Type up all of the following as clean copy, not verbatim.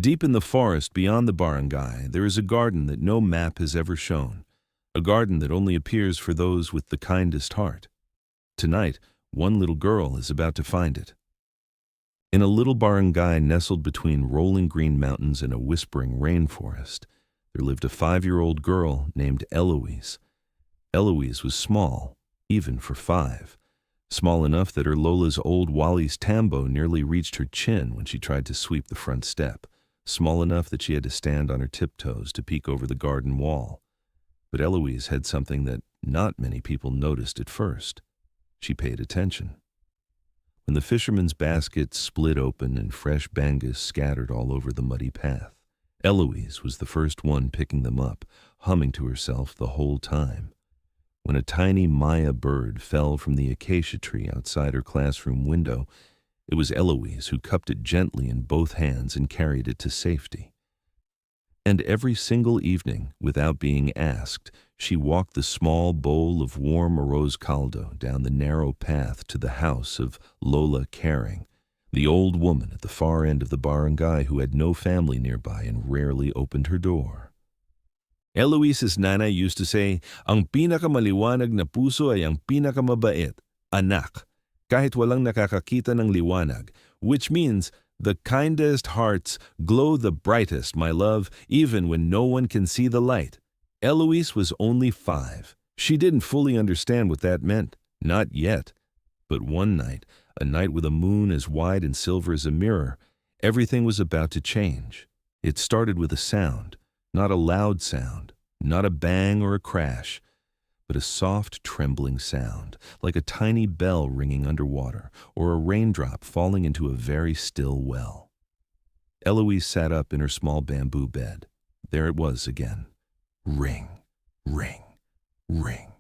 Deep in the forest beyond the barangay, there is a garden that no map has ever shown, a garden that only appears for those with the kindest heart. Tonight, one little girl is about to find it. In a little barangay nestled between rolling green mountains and a whispering rainforest, there lived a 5-year-old girl named Eloise. Eloise was small, even for 5. Small enough that her Lola's old Wally's tambo nearly reached her chin when she tried to sweep the front step. Small enough that she had to stand on her tiptoes to peek over the garden wall. But Eloise had something that not many people noticed at first. She paid attention. When the fisherman's basket split open and fresh bangus scattered all over the muddy path, Eloise was the first one picking them up, humming to herself the whole time. When a tiny Maya bird fell from the acacia tree outside her classroom window, it was Eloise who cupped it gently in both hands and carried it to safety. And every single evening, without being asked, she walked the small bowl of warm arroz caldo down the narrow path to the house of Lola Caring, the old woman at the far end of the barangay who had no family nearby and rarely opened her door. Eloise's nana used to say, "Ang pinakamaliwanag na puso ay ang pinakamabait, anak. Kahit walang nakakakita ng liwanag," which means the kindest hearts glow the brightest, my love, even when no one can see the light. Eloise was only 5. She didn't fully understand what that meant, not yet. But one night, a night with a moon as wide and silver as a mirror, everything was about to change. It started with a sound, not a loud sound, not a bang or a crash, but a soft, trembling sound, like a tiny bell ringing underwater or a raindrop falling into a very still well. Eloise sat up in her small bamboo bed. There it was again. Ring, ring, ring.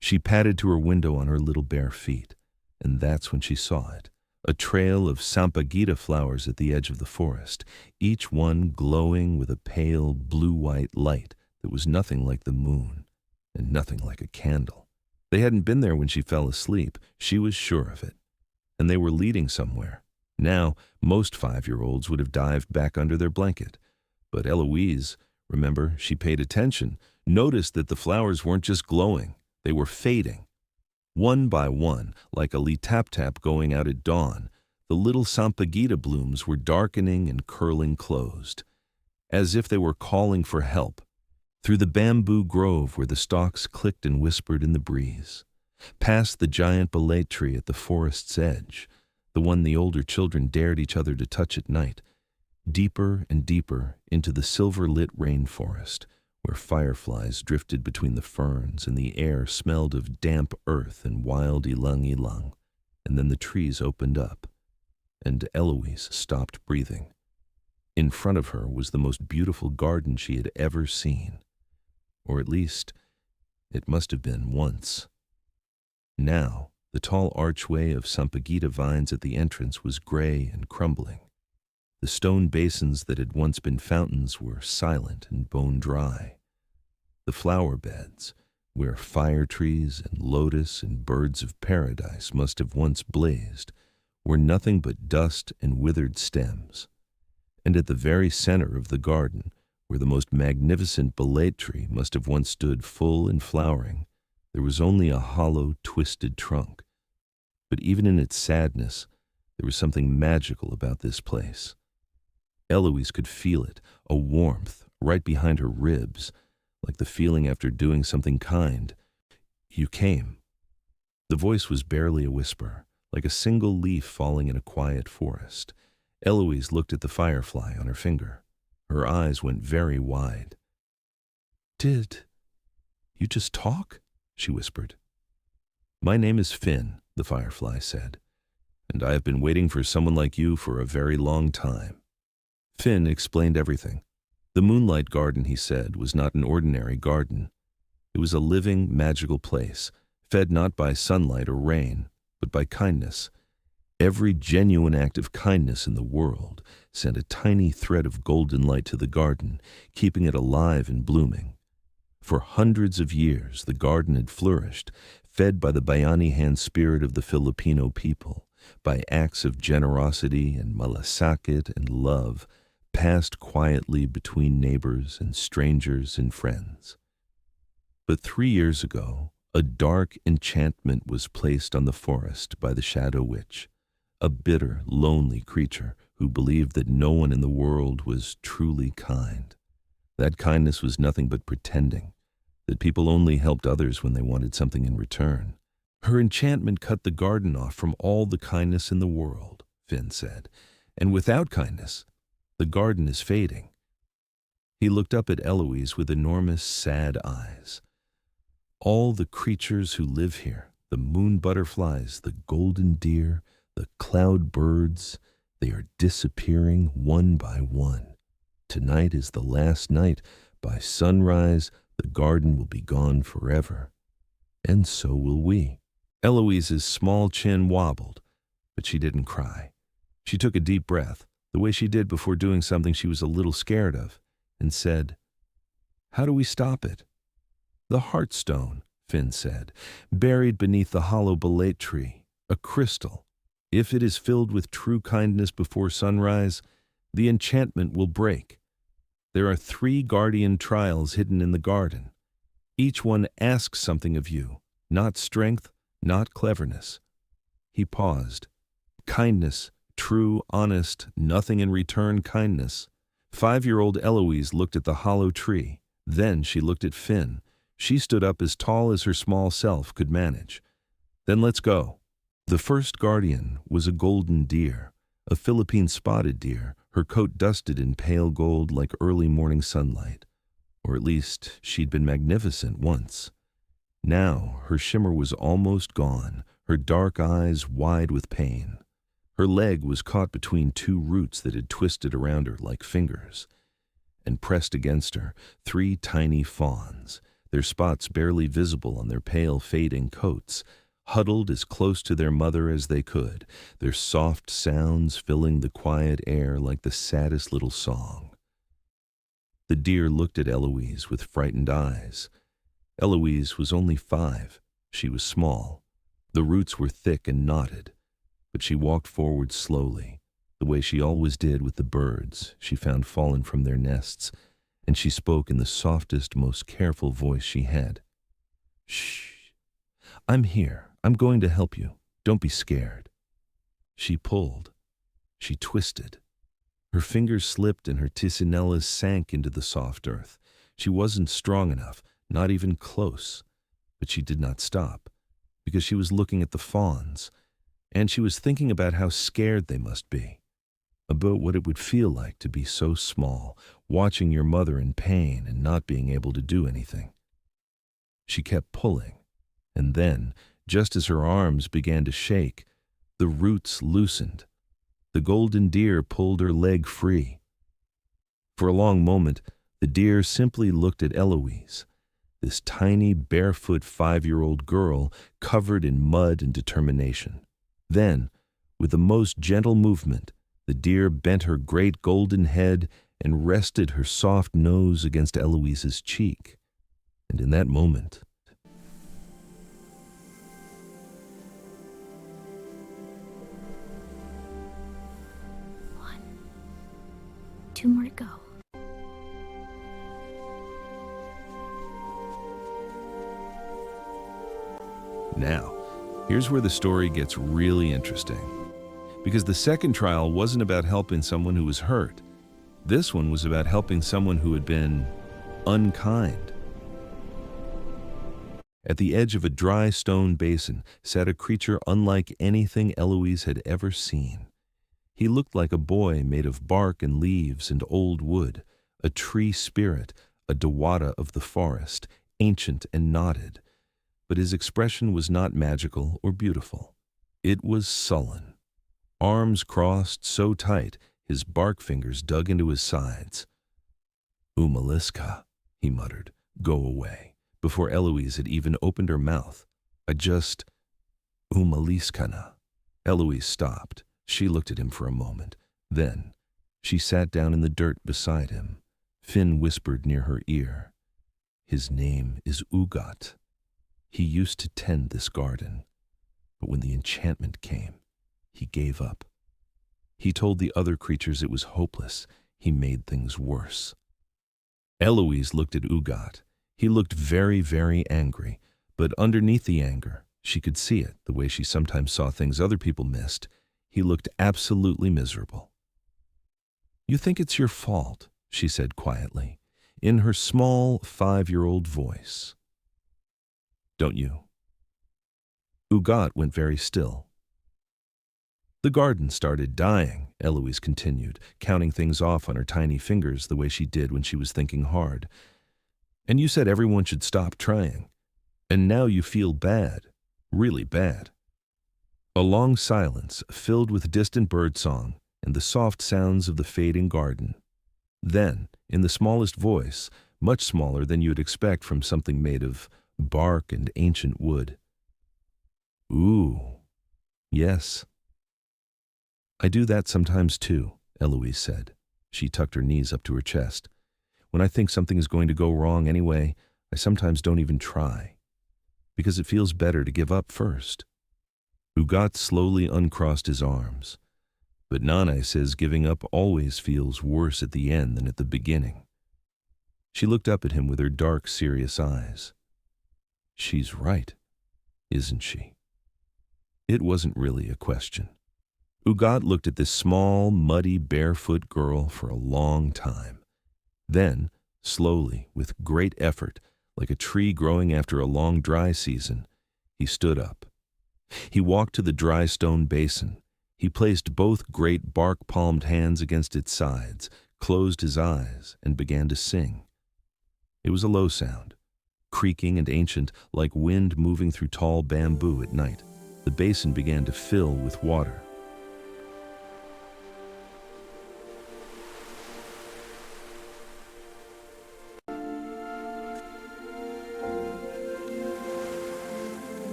She padded to her window on her little bare feet, and that's when she saw it. A trail of sampaguita flowers at the edge of the forest, each one glowing with a pale blue-white light that was nothing like the moon. And nothing like a candle. They hadn't been there when she fell asleep. She was sure of it. And they were leading somewhere. Now, most 5-year-olds would have dived back under their blanket. But Eloise, remember, she paid attention, noticed that the flowers weren't just glowing. They were fading. One by one, like a tap-tap going out at dawn, the little sampaguita blooms were darkening and curling closed, as if they were calling for help. Through the bamboo grove where the stalks clicked and whispered in the breeze, past the giant belait tree at the forest's edge, the one the older children dared each other to touch at night, deeper and deeper into the silver-lit rainforest, where fireflies drifted between the ferns and the air smelled of damp earth and wild ilang-ilang, and then the trees opened up, and Eloise stopped breathing. In front of her was the most beautiful garden she had ever seen. Or at least, it must have been once. Now, the tall archway of sampaguita vines at the entrance was gray and crumbling. The stone basins that had once been fountains were silent and bone dry. The flower beds, where fire trees and lotus and birds of paradise must have once blazed, were nothing but dust and withered stems. And at the very center of the garden, where the most magnificent belait tree must have once stood full and flowering, there was only a hollow, twisted trunk. But even in its sadness, there was something magical about this place. Eloise could feel it, a warmth right behind her ribs, like the feeling after doing something kind. You came. The voice was barely a whisper, like a single leaf falling in a quiet forest. Eloise looked at the firefly on her finger. Her eyes went very wide. "Did you just talk?" she whispered. "My name is Finn," the firefly said, "and I have been waiting for someone like you for a very long time." Finn explained everything. The Moonlight Garden, he said, was not an ordinary garden. It was a living, magical place, fed not by sunlight or rain, but by kindness. Every genuine act of kindness in the world sent a tiny thread of golden light to the garden, keeping it alive and blooming. For hundreds of years, the garden had flourished, fed by the bayanihan spirit of the Filipino people, by acts of generosity and malasakit and love, passed quietly between neighbors and strangers and friends. But 3 years ago, a dark enchantment was placed on the forest by the Shadow Witch, a bitter, lonely creature who believed that no one in the world was truly kind. That kindness was nothing but pretending, that people only helped others when they wanted something in return. Her enchantment cut the garden off from all the kindness in the world, Finn said, and without kindness, the garden is fading. He looked up at Eloise with enormous, sad eyes. All the creatures who live here, the moon butterflies, the golden deer, the cloud birds, they are disappearing one by one. Tonight is the last night. By sunrise, the garden will be gone forever. And so will we. Eloise's small chin wobbled, but she didn't cry. She took a deep breath, the way she did before doing something she was a little scared of, and said, "How do we stop it?" "The Heartstone," Finn said, "buried beneath the hollow bolete tree, a crystal. If it is filled with true kindness before sunrise, the enchantment will break. There are 3 guardian trials hidden in the garden. Each one asks something of you, not strength, not cleverness." He paused. Kindness, true, honest, nothing in return kindness. 5-year-old Eloise looked at the hollow tree. Then she looked at Finn. She stood up as tall as her small self could manage. "Then let's go." The first guardian was a golden deer, a Philippine spotted deer, her coat dusted in pale gold like early morning sunlight. Or at least she'd been magnificent once. Now her shimmer was almost gone, her dark eyes wide with pain. Her leg was caught between 2 roots that had twisted around her like fingers. And pressed against her, 3 tiny fawns, their spots barely visible on their pale, fading coats, huddled as close to their mother as they could, their soft sounds filling the quiet air like the saddest little song. The deer looked at Eloise with frightened eyes. Eloise was only 5. She was small. The roots were thick and knotted, but she walked forward slowly, the way she always did with the birds she found fallen from their nests, and she spoke in the softest, most careful voice she had. "Shh. I'm here. I'm going to help you. Don't be scared." She pulled. She twisted. Her fingers slipped and her tisanellas sank into the soft earth. She wasn't strong enough, not even close. But she did not stop, because she was looking at the fawns, and she was thinking about how scared they must be, about what it would feel like to be so small, watching your mother in pain and not being able to do anything. She kept pulling, and then, just as her arms began to shake, the roots loosened. The golden deer pulled her leg free. For a long moment, the deer simply looked at Eloise, this tiny, barefoot 5-year-old girl covered in mud and determination. Then, with the most gentle movement, the deer bent her great golden head and rested her soft nose against Eloise's cheek. And in that moment, 2 more to go. Now, here's where the story gets really interesting. Because the second trial wasn't about helping someone who was hurt. This one was about helping someone who had been unkind. At the edge of a dry stone basin sat a creature unlike anything Eloise had ever seen. He looked like a boy made of bark and leaves and old wood, a tree spirit, a Dewata of the forest, ancient and knotted. But his expression was not magical or beautiful. It was sullen. Arms crossed so tight, his bark fingers dug into his sides. "Umaliska," he muttered, "go away," before Eloise had even opened her mouth. Umaliskana." Eloise stopped. She looked at him for a moment. Then she sat down in the dirt beside him. Finn whispered near her ear, "His name is Ugat. He used to tend this garden, but when the enchantment came, he gave up. He told the other creatures it was hopeless. he made things worse. Eloise looked at Ugat. He looked very, very angry, but underneath the anger, she could see it, the way she sometimes saw things other people missed. He looked absolutely miserable. "You think it's your fault," she said quietly, in her small 5-year-old voice. "Don't you?" Ugat went very still. "The garden started dying," Eloise continued, counting things off on her tiny fingers the way she did when she was thinking hard. "And you said everyone should stop trying. And now you feel bad, really bad." A long silence filled with distant birdsong and the soft sounds of the fading garden. Then, in the smallest voice, much smaller than you'd expect from something made of bark and ancient wood. "Ooh, yes. I do that sometimes too," Eloise said. She tucked her knees up to her chest. "When I think something is going to go wrong anyway, I sometimes don't even try, because it feels better to give up first." Ugat slowly uncrossed his arms. "But Nana says giving up always feels worse at the end than at the beginning." She looked up at him with her dark, serious eyes. "She's right, isn't she?" It wasn't really a question. Ugat looked at this small, muddy, barefoot girl for a long time. Then, slowly, with great effort, like a tree growing after a long dry season, he stood up. He walked to the dry stone basin. He placed both great bark-palmed hands against its sides, closed his eyes, and began to sing. It was a low sound, creaking and ancient, like wind moving through tall bamboo at night. The basin began to fill with water.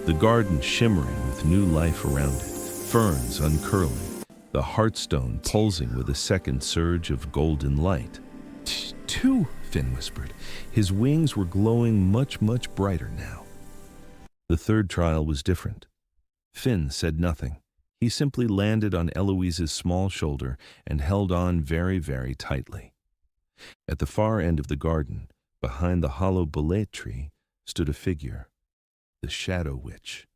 The garden shimmering with new life around it, ferns uncurling, the heartstone pulsing with a second surge of golden light. "Two," Finn whispered. His wings were glowing much, much brighter now. The third trial was different. Finn said nothing. He simply landed on Eloise's small shoulder and held on very, very tightly. At the far end of the garden, behind the hollow bolete tree, stood a figure. The Shadow Witch.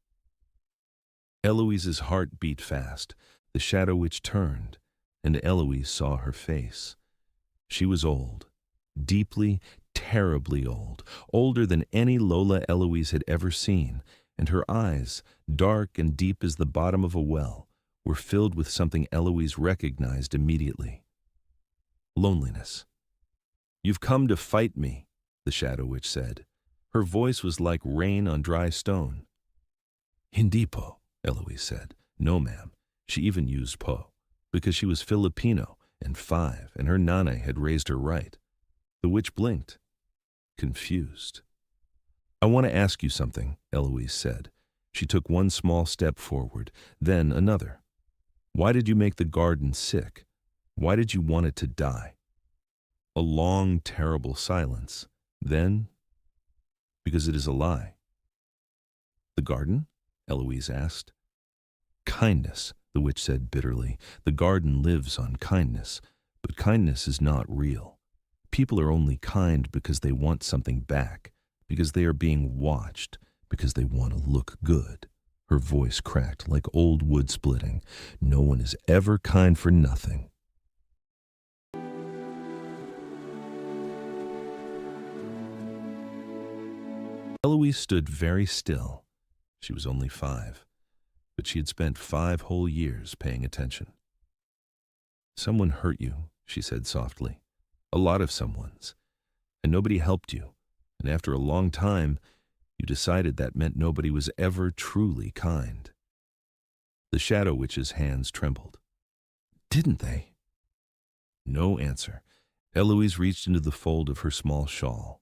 Eloise's heart beat fast. The Shadow Witch turned, and Eloise saw her face. She was old, deeply, terribly old, older than any Lola Eloise had ever seen, and her eyes, dark and deep as the bottom of a well, were filled with something Eloise recognized immediately. Loneliness. "You've come to fight me," the Shadow Witch said. Her voice was like rain on dry stone. "Hindi po," Eloise said. "No, ma'am." She even used po, because she was Filipino and 5, and her nana had raised her right. The witch blinked, confused. "I want to ask you something," Eloise said. She took one small step forward, then another. "Why did you make the garden sick? Why did you want it to die?" A long, terrible silence. Then, "Because it is a lie." "The garden?" Eloise asked. "Kindness," the witch said bitterly. "The garden lives on kindness, but kindness is not real. People are only kind because they want something back, because they are being watched, because they want to look good." Her voice cracked like old wood splitting. "No one is ever kind for nothing." Eloise stood very still. She was only 5, but she had spent 5 whole years paying attention. "Someone hurt you," she said softly. "A lot of someone's. And nobody helped you. And after a long time, you decided that meant nobody was ever truly kind." The Shadow Witch's hands trembled. "Didn't they?" No answer. Eloise reached into the fold of her small shawl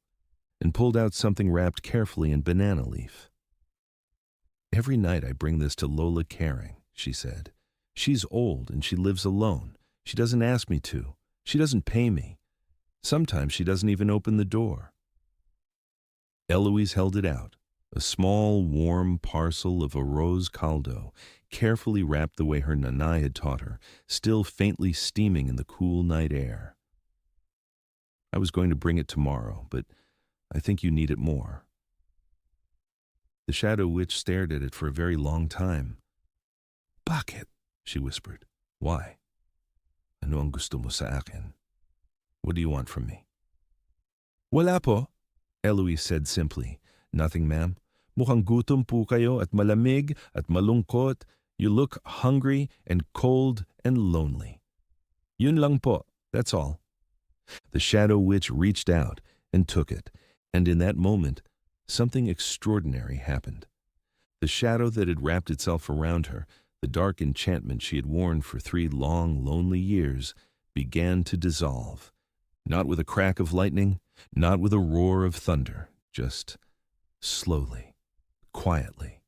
and pulled out something wrapped carefully in banana leaf. "Every night I bring this to Lola Caring," she said. "She's old and she lives alone. She doesn't ask me to. She doesn't pay me. Sometimes she doesn't even open the door." Eloise held it out, A small, warm parcel of arroz caldo, carefully wrapped the way her nanay had taught her, still faintly steaming in the cool night air. I was going to bring it tomorrow, but I think you need it more. The shadow witch stared at it for a very long time. Bakit? She whispered. Why? Ano ang gusto mo sa akin? What do you want from me? Wala po, Eloise said simply. Nothing, ma'am. Mukhang gutom po kayo at malamig at malungkot. You look hungry and cold and lonely. Yun lang po, that's all. The shadow witch reached out and took it, and in that moment, something extraordinary happened. The shadow that had wrapped itself around her, the dark enchantment she had worn for 3 long, lonely years, began to dissolve. Not with a crack of lightning, not with a roar of thunder, just slowly, quietly,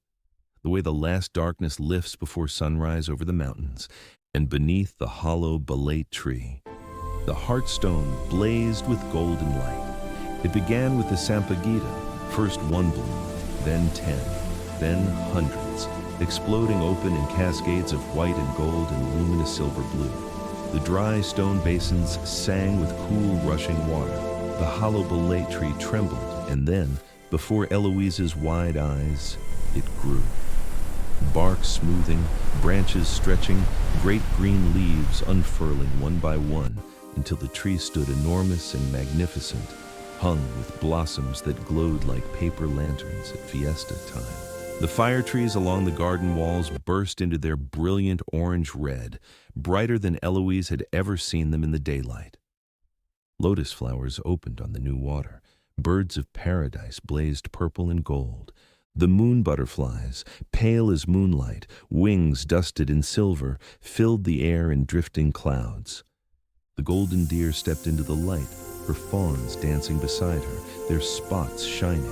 the way the last darkness lifts before sunrise over the mountains, and beneath the hollow belate tree, the heartstone blazed with golden light. It began with the sampaguita, first 1 bloom, then 10, then hundreds, exploding open in cascades of white and gold and luminous silver blue. The dry stone basins sang with cool rushing water. The hollow belate tree trembled, and then, before Eloise's wide eyes, it grew. Bark smoothing, branches stretching, great green leaves unfurling one by one, until the tree stood enormous and magnificent, hung with blossoms that glowed like paper lanterns at fiesta time. The fire trees along the garden walls burst into their brilliant orange red, brighter than Eloise had ever seen them in the daylight. Lotus flowers opened on the new water. Birds of paradise blazed purple and gold. The moon butterflies, pale as moonlight, wings dusted in silver, filled the air in drifting clouds. The golden deer stepped into the light, her fawns dancing beside her, their spots shining.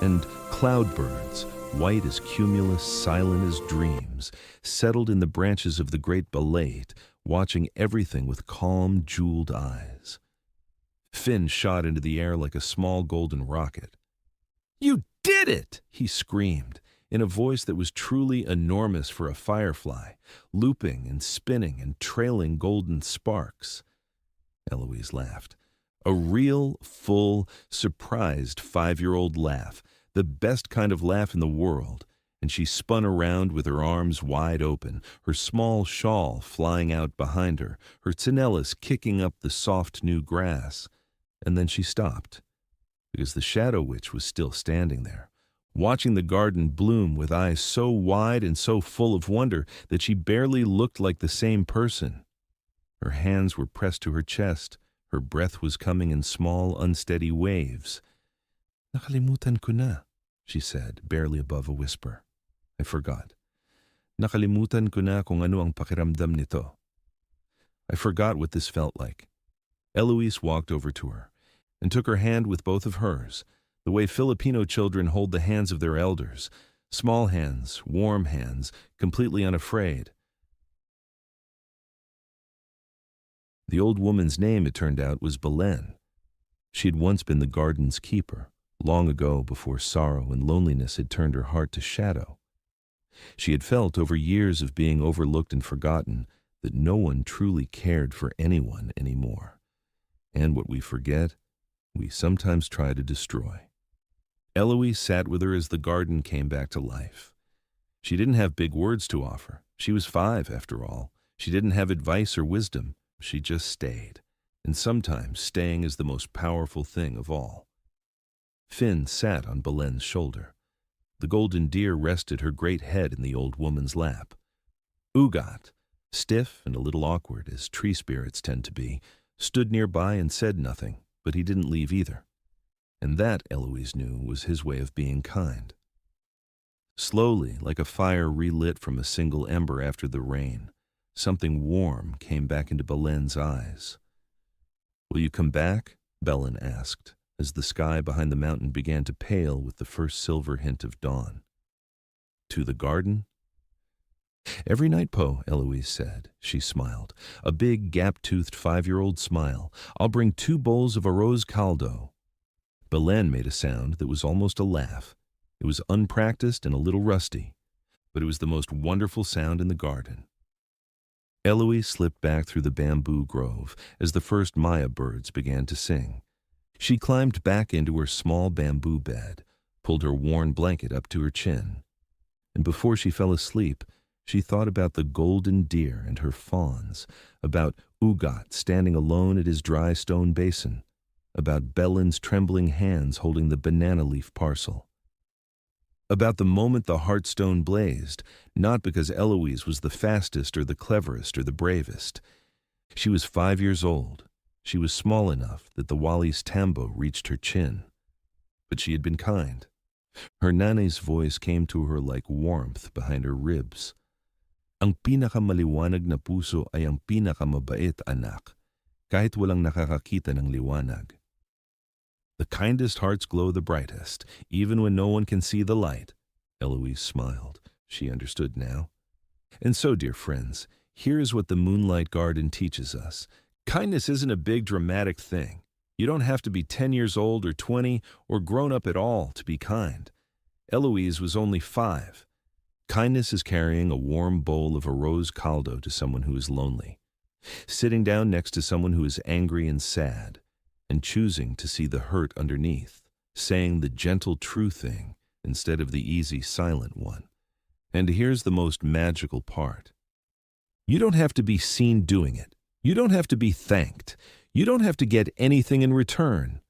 And cloudbirds, white as cumulus, silent as dreams, settled in the branches of the great belate, watching everything with calm, jeweled eyes. Finn shot into the air like a small golden rocket. "You did it!" he screamed, in a voice that was truly enormous for a firefly, looping and spinning and trailing golden sparks. Eloise laughed. A real, full, surprised 5-year-old laugh, the best kind of laugh in the world, and she spun around with her arms wide open, her small shawl flying out behind her, her tsinellas kicking up the soft new grass. And then she stopped, because the shadow witch was still standing there, watching the garden bloom with eyes so wide and so full of wonder that she barely looked like the same person. Her hands were pressed to her chest, her breath was coming in small, unsteady waves. "Nakalimutan ko na," she said, barely above a whisper. "I forgot. Nakalimutan ko na kung ano ang pakiramdam nito." I forgot what this felt like. Eloise walked over to her and took her hand with both of hers, the way Filipino children hold the hands of their elders, small hands, warm hands, completely unafraid. The old woman's name, it turned out, was Belen. She had once been the garden's keeper, long ago before sorrow and loneliness had turned her heart to shadow. She had felt over years of being overlooked and forgotten that no one truly cared for anyone anymore. And what we forget, we sometimes try to destroy. Eloise sat with her as the garden came back to life. She didn't have big words to offer. She was 5, after all. She didn't have advice or wisdom. She just stayed. And sometimes staying is the most powerful thing of all. Finn sat on Belen's shoulder. The golden deer rested her great head in the old woman's lap. Ugat, stiff and a little awkward as tree spirits tend to be, stood nearby and said nothing, but he didn't leave either. And that, Eloise knew, was his way of being kind. Slowly, like a fire relit from a single ember after the rain, something warm came back into Belen's eyes. "Will you come back?" Belen asked, as the sky behind the mountain began to pale with the first silver hint of dawn. "To the garden?" "Every night, Po," Eloise said. She smiled, a big, gap-toothed 5-year-old smile. "I'll bring 2 bowls of arroz caldo." Belen made a sound that was almost a laugh. It was unpracticed and a little rusty, but it was the most wonderful sound in the garden. Eloise slipped back through the bamboo grove as the first Maya birds began to sing. She climbed back into her small bamboo bed, pulled her worn blanket up to her chin, and before she fell asleep, she thought about the golden deer and her fawns, about Ugat standing alone at his dry stone basin, about Belin's trembling hands holding the banana leaf parcel, about the moment the heartstone blazed, not because Eloise was the fastest or the cleverest or the bravest. She was 5 years old. She was small enough that the Wali's tambo reached her chin. But she had been kind. Her nanay's voice came to her like warmth behind her ribs. Ang pinakamaliwanag na puso ay ang pinakamabait, anak, kahit walang nakakakita ng liwanag. The kindest hearts glow the brightest, even when no one can see the light. Eloise smiled. She understood now. And so, dear friends, here is what the Moonlight Garden teaches us. Kindness isn't a big dramatic thing. You don't have to be 10 years old or 20 or grown up at all to be kind. Eloise was only 5. Kindness is carrying a warm bowl of arroz caldo to someone who is lonely, sitting down next to someone who is angry and sad, and choosing to see the hurt underneath, saying the gentle true thing instead of the easy silent one. And here's the most magical part. You don't have to be seen doing it. You don't have to be thanked. You don't have to get anything in return.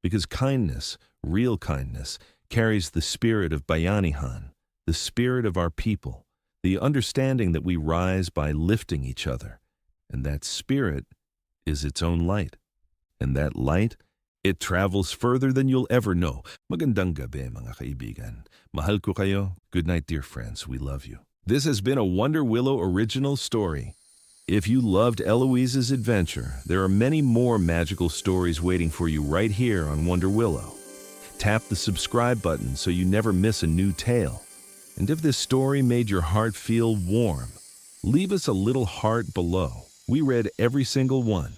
Because kindness, real kindness, carries the spirit of bayanihan, the spirit of our people, the understanding that we rise by lifting each other. And that spirit is its own light. And that light, it travels further than you'll ever know. Magandang gabi, mga kaibigan. Mahal ko kayo. Good night, dear friends. We love you. This has been a WonderWillow original story. If you loved Eloise's adventure, there are many more magical stories waiting for you right here on WonderWillow. Tap the subscribe button so you never miss a new tale. And if this story made your heart feel warm, leave us a little heart below. We read every single one.